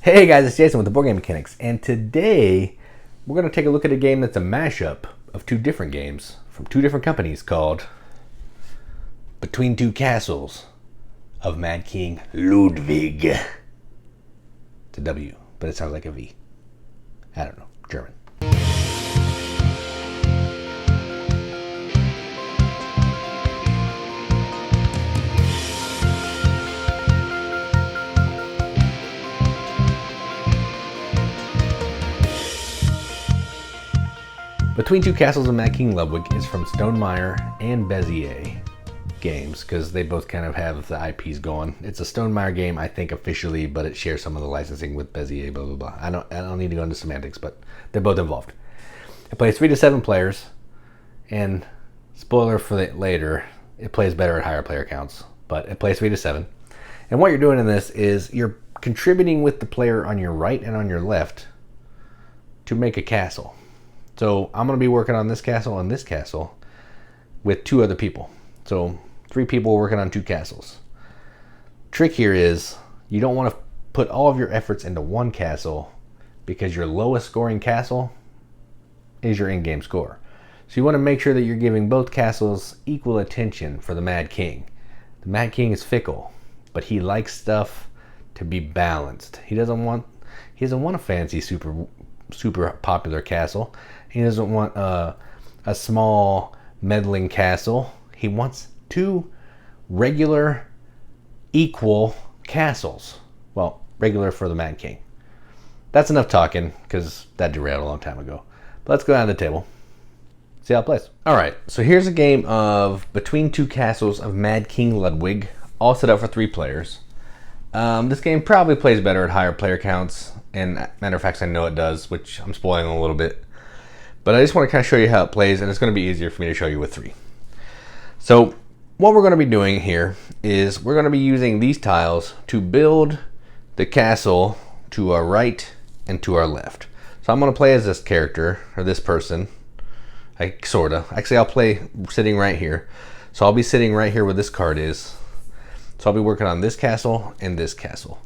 Hey guys, it's Jason with the Boardgame Mechanics, and today we're going to take a look at a game that's a mashup of two different games from two different companies called Between Two Castles of Mad King Ludwig. It's a W, but it sounds like a V. I don't know, German. Between Two Castles of Mad King Ludwig is from Stonemaier and Bezier Games, because they both kind of have the IPs going. It's a Stonemaier game, I think, officially, but it shares some of the licensing with Bezier, blah, blah, blah. I don't need to go into semantics, but they're both involved. It plays 3 to 7 players, and spoiler for it later, it plays better at higher player counts, but it plays 3 to 7. And what you're doing in this is you're contributing with the player on your right and on your left to make a castle. So I'm going to be working on this castle and this castle with 2 other people. So 3 people working on 2 castles. Trick here is you don't want to put all of your efforts into one castle, because your lowest scoring castle is your in-game score. So you want to make sure that you're giving both castles equal attention for the Mad King. The Mad King is fickle, but he likes stuff to be balanced. He doesn't want a fancy super popular castle. He doesn't want a small meddling castle. He wants 2 regular equal castles. Well, regular for the Mad King. That's enough talking, because that derailed a long time ago. But let's go down to the table, see how it plays. Alright, so here's a game of Between Two Castles of Mad King Ludwig, all set up for 3 players. This game probably plays better at higher player counts, and matter of fact, I know it does, which I'm spoiling a little bit. But I just want to kind of show you how it plays, and it's going to be easier for me to show you with 3. So what we're going to be doing here is we're going to be using these tiles to build the castle to our right and to our left. So I'm going to play as this character, or this person. Actually, I'll play sitting right here. So I'll be sitting right here where this card is. So I'll be working on this castle and this castle.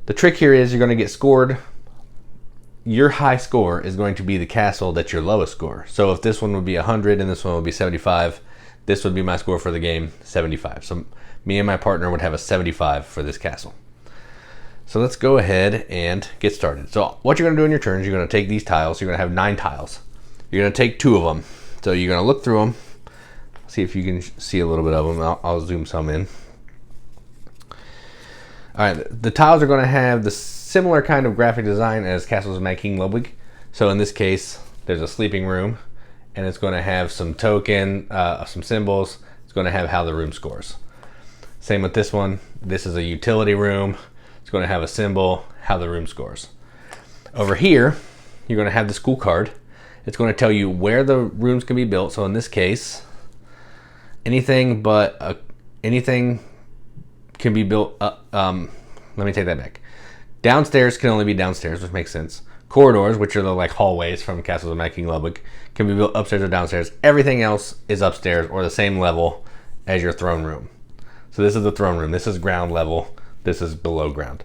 The trick here is you're going to get scored. Your high score is going to be the castle that's your lowest score. So if this one would be 100 and this one would be 75, this would be my score for the game, 75. So me and my partner would have a 75 for this castle. So let's go ahead and get started. So what you're going to do in your turns, you're going to take these tiles. You're going to have 9 tiles. You're going to take 2 of them. So you're going to look through them. See if you can see a little bit of them. I'll zoom some in. All right, the tiles are going to have the similar kind of graphic design as Castles of Mad King Ludwig. So in this case, there's a sleeping room, and it's going to have some token, some symbols. It's going to have how the room scores. Same with this one. This is a utility room. It's going to have a symbol, how the room scores. Over here, you're going to have this cool card. It's going to tell you where the rooms can be built. So in this case, anything can be built let me take that back. Downstairs can only be downstairs, which makes sense. Corridors, which are the like hallways from Castles of Mad King Ludwig, can be built upstairs or downstairs. Everything else is upstairs or the same level as your throne room. So this is the throne room. This is ground level. This is below ground.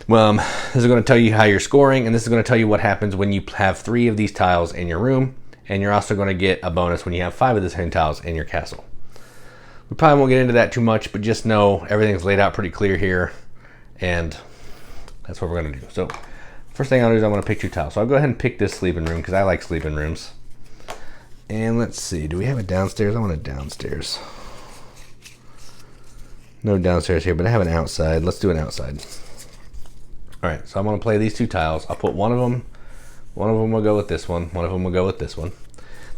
Well, this is going to tell you how you're scoring, and this is going to tell you what happens when you have 3 of these tiles in your room, and you're also going to get a bonus when you have 5 of the same tiles in your castle. We probably won't get into that too much, but just know everything's laid out pretty clear here, and that's what we're going to do. So first thing I'll do is I'm going to pick 2 tiles. So I'll go ahead and pick this sleeping room, because I like sleeping rooms. And let's see, do we have it downstairs? I want it downstairs. No downstairs here, but I have an outside. Let's do an outside. All right, so I'm going to play these 2 tiles. I'll put one of them will go with this one. One of them will go with this one.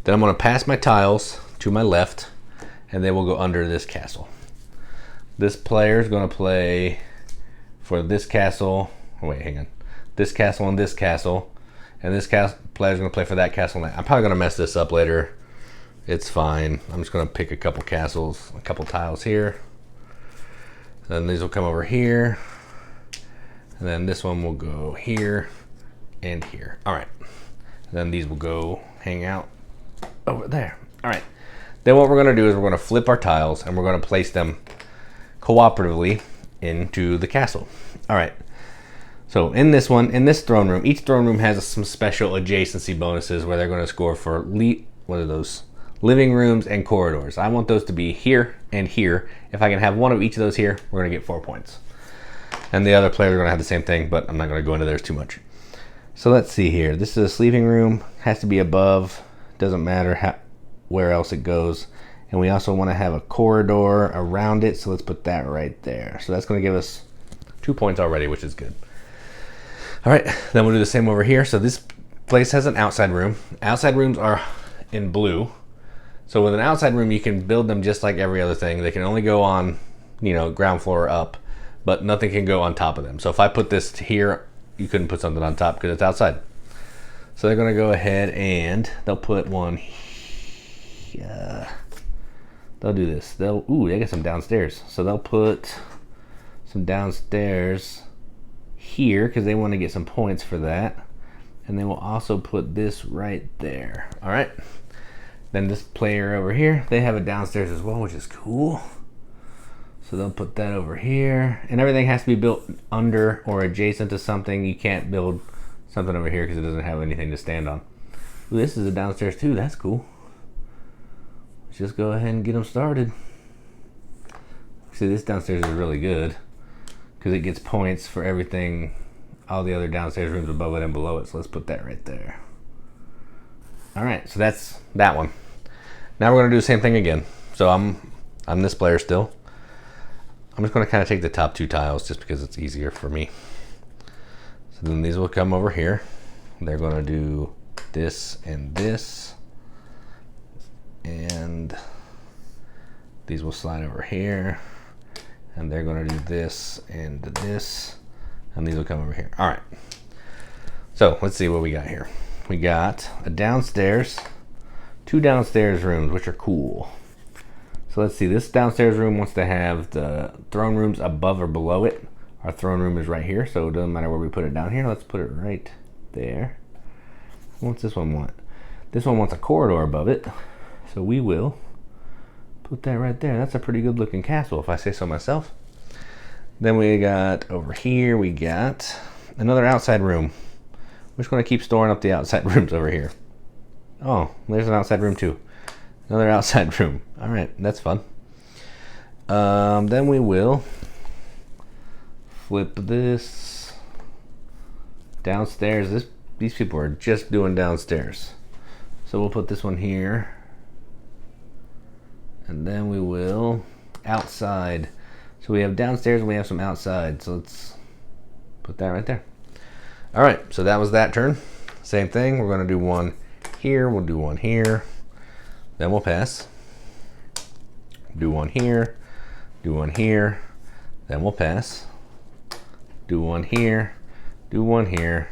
Then I'm going to pass my tiles to my left, and they will go under this castle. This player is going to play for this castle. Oh, wait, hang on. This castle and this castle. And this player is going to play for that castle. I'm probably going to mess this up later. It's fine. I'm just going to pick a couple castles, a couple tiles here. Then these will come over here. And then this one will go here and here. All right. Then these will go hang out over there. All right. Then what we're going to do is we're going to flip our tiles, and we're going to place them cooperatively into the castle. All right. So in this one, in this throne room, each throne room has some special adjacency bonuses where they're going to score for what are those? Living rooms and corridors. I want those to be here and here. If I can have one of each of those here, we're going to get 4 points. And the other players are going to have the same thing, but I'm not going to go into theirs too much. So let's see here. This is a sleeping room. Has to be above. Doesn't matter where else it goes. And we also want to have a corridor around it. So let's put that right there. So that's going to give us 2 points already, which is good. All right, then we'll do the same over here. So this place has an outside room. Outside rooms are in blue. So with an outside room, you can build them just like every other thing. They can only go on, ground floor or up, but nothing can go on top of them. So if I put this here, you couldn't put something on top because it's outside. So they're gonna go ahead and they'll put one. They'll do this. They got some downstairs. So they'll put some downstairs here because they want to get some points for that. And then we'll also put this right there. All right. Then this player over here, they have it downstairs as well, which is cool. So they'll put that over here. And everything has to be built under or adjacent to something. You can't build something over here because it doesn't have anything to stand on. Ooh, this is a downstairs too. That's cool. Let's just go ahead and get them started. See, this downstairs is really good because it gets points for everything, all the other downstairs rooms above it and below it. So let's put that right there. All right, so that's that one. Now we're gonna do the same thing again. So I'm this player still. I'm just gonna kind of take the top 2 tiles just because it's easier for me. So then these will come over here. They're gonna do this and this. And these will slide over here. And they're gonna do this and this. And these will come over here. All right. So let's see what we got here. We got a downstairs, 2 downstairs rooms, which are cool. So let's see, this downstairs room wants to have the throne rooms above or below it. Our throne room is right here, so it doesn't matter where we put it down here. Let's put it right there. What's this one want? This one wants a corridor above it. So we will put that right there. That's a pretty good looking castle, if I say so myself. Then we got over here, we got another outside room. We're just going to keep storing up the outside rooms over here. Oh, there's an outside room too. Another outside room. All right, that's fun. Then we will flip this downstairs. These people are just doing downstairs. So we'll put this one here. And then we will outside. So we have downstairs and we have some outside. So let's put that right there. All right, so that was that turn. Same thing, we're gonna do one here, we'll do one here, then we'll pass. Do one here, do one here, then we'll pass. Do one here, do one here,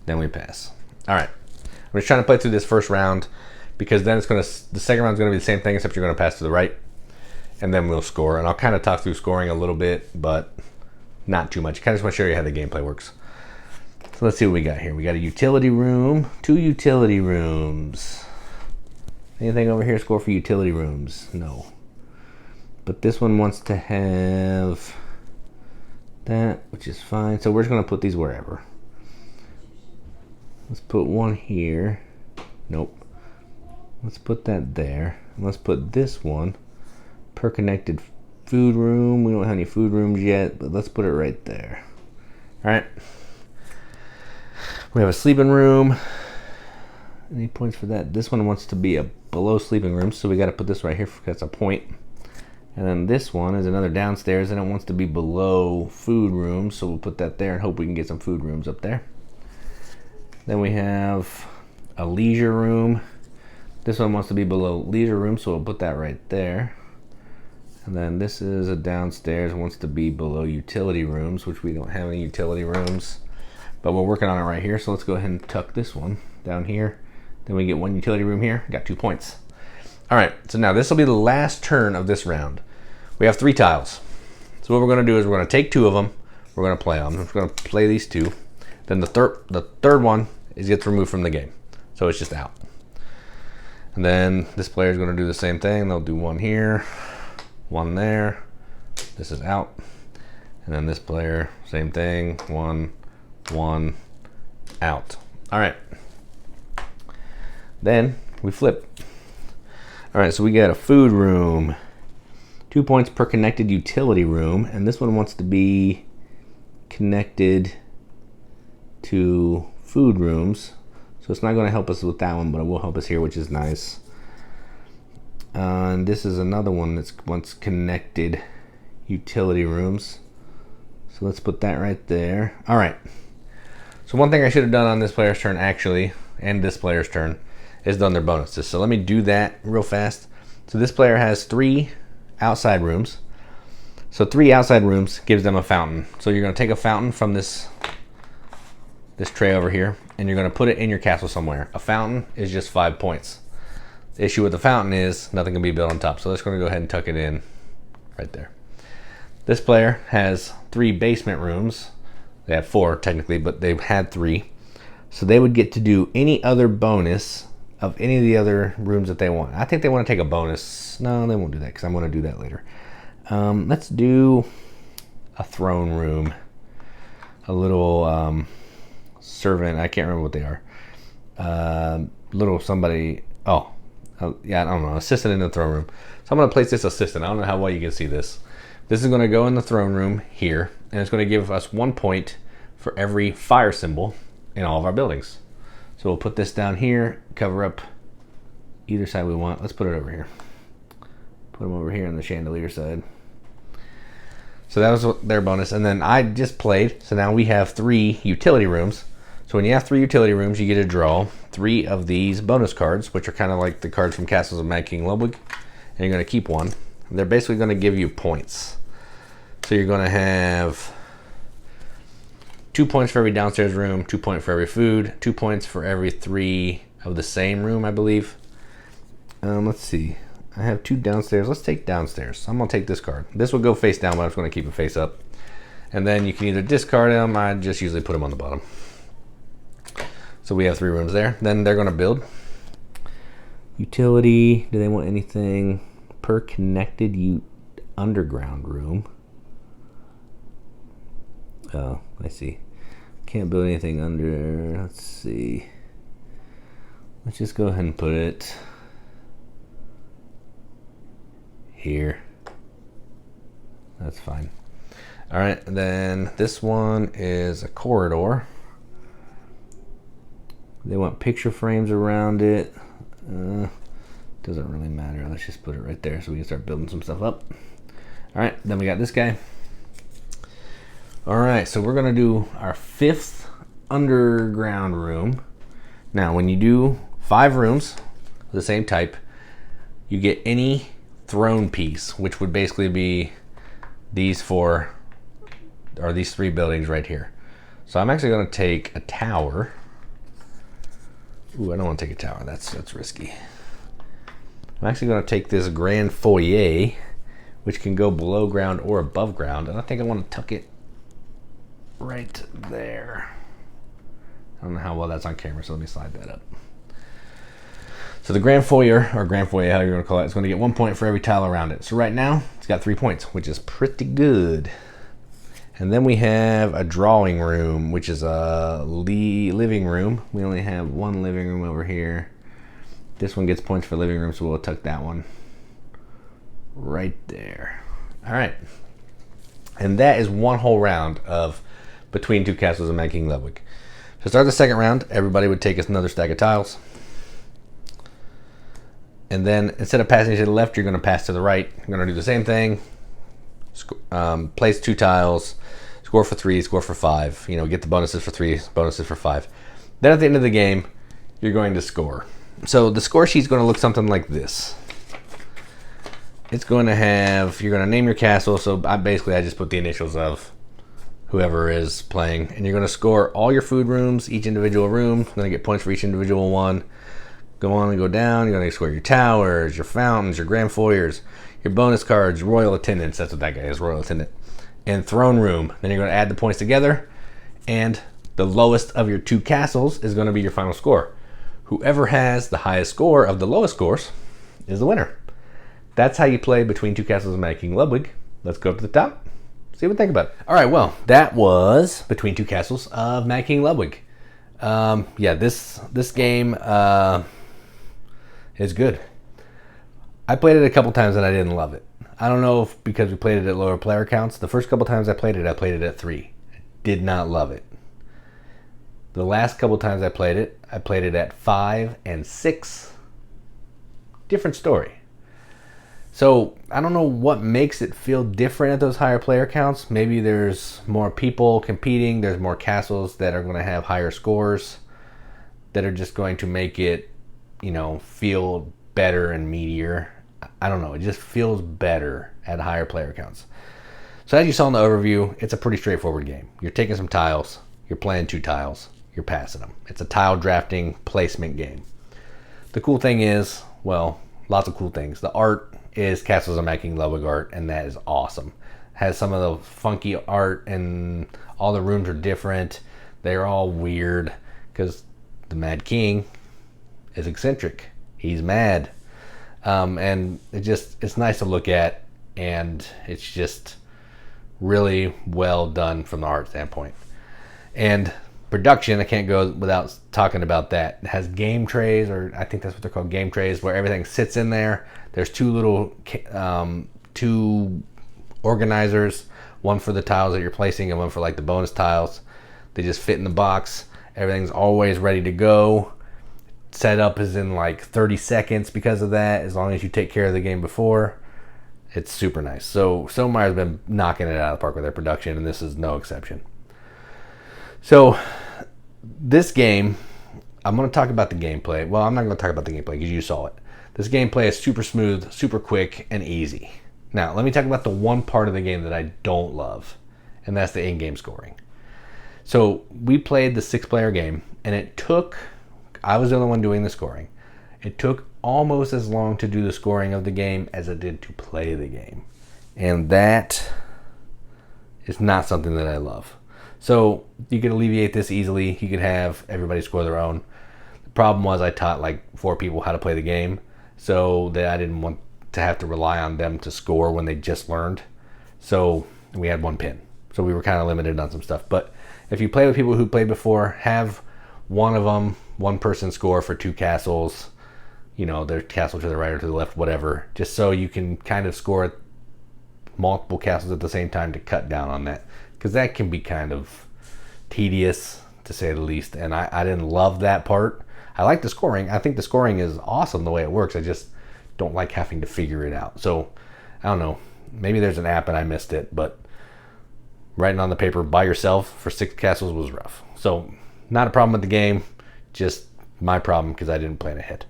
then we pass. All right, I'm just trying to play through this first round because then the second round's gonna be the same thing except you're gonna pass to the right and then we'll score. And I'll kind of talk through scoring a little bit, but not too much. Kind of just wanna show you how the gameplay works. So let's see what we got here. We got a utility room, 2 utility rooms. Anything over here score for utility rooms? No. But this one wants to have that, which is fine. So we're just gonna put these wherever. Let's put one here. Nope. Let's put that there. Let's put this one per connected food room. We don't have any food rooms yet, but let's put it right there. All right. We have a sleeping room. Any points for that? This one wants to be a below sleeping room, so we got to put this right here because that's a point. And then this one is another downstairs, and it wants to be below food room, so we'll put that there and hope we can get some food rooms up there. Then we have a leisure room. This one wants to be below leisure room, so we'll put that right there. And then this is a downstairs, wants to be below utility rooms, which we don't have any utility rooms. But we're working on it right here, so let's go ahead and tuck this one down here. Then we get 1 utility room here, got 2 points. All right, so now this will be the last turn of this round. We have 3 tiles. So what we're gonna do is we're gonna take 2 of them, we're gonna play them. We're gonna play these 2. Then the third one gets removed from the game. So it's just out. And then this player is gonna do the same thing. They'll do 1 here, 1 there. This is out. And then this player, same thing, 1, 1 out. All right. Then we flip. All right, so we got a food room. 2 points per connected utility room, and this one wants to be connected to food rooms. So it's not going to help us with that one, but it will help us here, which is nice. And this is another one that's wants connected utility rooms. So let's put that right there. All right. So one thing I should have done on this player's turn, actually, and this player's turn, is done their bonuses. So let me do that real fast. So this player has 3 outside rooms. So 3 outside rooms gives them a fountain. So you're going to take a fountain from this tray over here, and you're going to put it in your castle somewhere. A fountain is just 5 points. The issue with the fountain is nothing can be built on top. So let's going to go ahead and tuck it in right there. This player has 3 basement rooms. They have 4 technically, but they've had 3. So they would get to do any other bonus of any of the other rooms that they want. I think they want to take a bonus. No, they won't do that because I'm going to do that later. Let's do a throne room. A little servant. I can't remember what they are. Little somebody. Yeah, I don't know. Assistant in the throne room. So I'm going to place this assistant. I don't know how well you can see this. This is going to go in the throne room here, and it's going to give us 1 point for every fire symbol in all of our buildings. So we'll put this down here, cover up either side we want. Let's put it over here. Put them over here on the chandelier side. So that was their bonus. And then I just played. So now we have 3 utility rooms. So when you have 3 utility rooms, you get to draw 3 of these bonus cards, which are kind of like the cards from Castles of Mad King Ludwig. And you're going to keep one. They're basically going to give you points. So you're going to have 2 points for every downstairs room, 2 points for every food, 2 points for every 3 of the same room, I believe. Let's see. I have 2 downstairs. Let's take downstairs. I'm going to take this card. This will go face down, but I'm just going to keep it face up. And then you can either discard them. I just usually put them on the bottom. So we have 3 rooms there. Then they're going to build. Utility. Do they want anything per connected underground room? Oh, I see. Can't build anything under. Let's see. Let's just go ahead and put it here. That's fine. All right, and then this one is a corridor. They want picture frames around it. Doesn't really matter. Let's just put it right there so we can start building some stuff up. All right, then we got this guy. All right, so we're gonna do our 5th underground room. Now, when you do 5 rooms of the same type, you get any throne piece, which would basically be these 4, or these 3 buildings right here. So I'm actually gonna take a tower. Ooh, I don't want to take a tower. That's risky. I'm actually going to take this grand foyer, which can go below ground or above ground, and I think I want to tuck it right there. I don't know how well that's on camera, so let me slide that up. So the grand foyer, or grand foyer, how you're going to call it, is going to get 1 point for every tile around it. So right now, it's got 3 points, which is pretty good. And then we have a drawing room, which is a living room. We only have 1 living room over here. This one gets points for living room, so we'll tuck that one right there. All right. And that is 1 whole round of Between Two Castles of Mad King Ludwig. To start the second round, everybody would take us another stack of tiles. And then instead of passing to the left, you're going to pass to the right. You're going to do the same thing. Place 2 tiles, score for 3, score for 5. You know, get the bonuses for 3, bonuses for 5. Then at the end of the game, you're going to score. So the score sheet is going to look something like this. It's going to have, you're going to name your castle. So I just put the initials of whoever is playing. And you're going to score all your food rooms, each individual room. You're going to get points for each individual one. Go on and go down. You're going to score your towers, your fountains, your grand foyers, your bonus cards, royal attendants. That's what that guy is, royal attendant. And throne room. Then you're going to add the points together. And the lowest of your 2 castles is going to be your final score. Whoever has the highest score of the lowest scores is the winner. That's how you play Between Two Castles of Mad King Ludwig. Let's go up to the top. See See what you think about it. All right, well, that was Between Two Castles of Mad King Ludwig. Yeah, this game is good. I played it a couple times and I didn't love it. I don't know if because we played it at lower player counts. The first couple times I played it at 3. I did not love it. The last couple times I played it at 5 and 6. Different story. So I don't know what makes it feel different at those higher player counts. Maybe there's more people competing. There's more castles that are going to have higher scores that are just going to make it, feel better and meatier. I don't know. It just feels better at higher player counts. So as you saw in the overview, it's a pretty straightforward game. You're taking some tiles. You're playing 2 tiles. You're passing them. It's a tile drafting placement game. The cool thing is, well, lots of cool things. The art is Castles of Mad King Ludwig art, and that is awesome. Has some of the funky art, and all the rooms are different. They're all weird because the Mad King is eccentric. He's mad. And it's nice to look at, and it's just really well done from the art standpoint. And production, I can't go without talking about that. It has game trays, or I think that's what they're called, game trays, where everything sits in there. There's 2 little 2 organizers, one for the tiles that you're placing and one for like the bonus tiles. They just fit in the box. Everything's always ready to go. Setup is in like 30 seconds because of that, as long as you take care of the game before. It's super nice. So Stonemeier's been knocking it out of the park with their production, and this is no exception. So this game, I'm going to talk about the gameplay. Well, I'm not going to talk about the gameplay because you saw it. This gameplay is super smooth, super quick, and easy. Now, let me talk about the one part of the game that I don't love, and that's the in-game scoring. So we played the 6-player game, and I was the only one doing the scoring. It took almost as long to do the scoring of the game as it did to play the game. And that is not something that I love. So you could alleviate this easily. You could have everybody score their own. The problem was I taught like 4 people how to play the game, so that I didn't want to have to rely on them to score when they just learned. So we had 1 pin. So we were kind of limited on some stuff. But if you play with people who played before, have one person score for 2 castles, their castle to the right or to the left, whatever, just so you can kind of score multiple castles at the same time to cut down on that, because that can be kind of tedious to say the least, and I didn't love that part. I like the scoring. I think the scoring is awesome the way it works. I just don't like having to figure it out. So I don't know, maybe there's an app and I missed it, but writing on the paper by yourself for 6 castles was rough. So not a problem with the game, just my problem because I didn't plan ahead.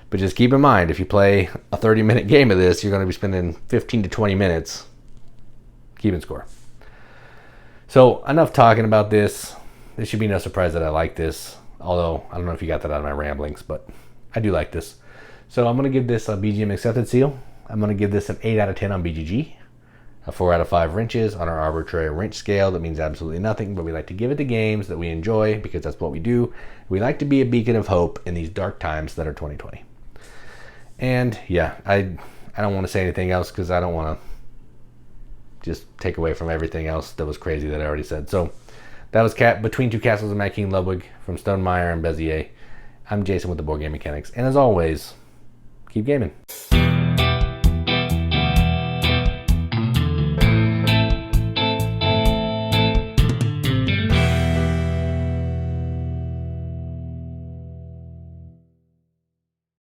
But just keep in mind, if you play a 30-minute game of this, you're going to be spending 15 to 20 minutes keeping score. So enough talking about this. It should be no surprise that I like this, although I don't know if you got that out of my ramblings, but I do like this. So I'm going to give this a BGM accepted seal. I'm going to give this an 8 out of 10 on BGG, a 4 out of 5 wrenches on our arbitrary wrench scale. That means absolutely nothing, but we like to give it to games that we enjoy because that's what we do. We like to be a beacon of hope in these dark times that are 2020. And yeah, I don't want to say anything else because I don't want to just take away from everything else that was crazy that I already said. So that was Between Two Castles of Mad King Ludwig from Stonemaier and Bezier. I'm Jason with the Board Game Mechanics, and as always, keep gaming.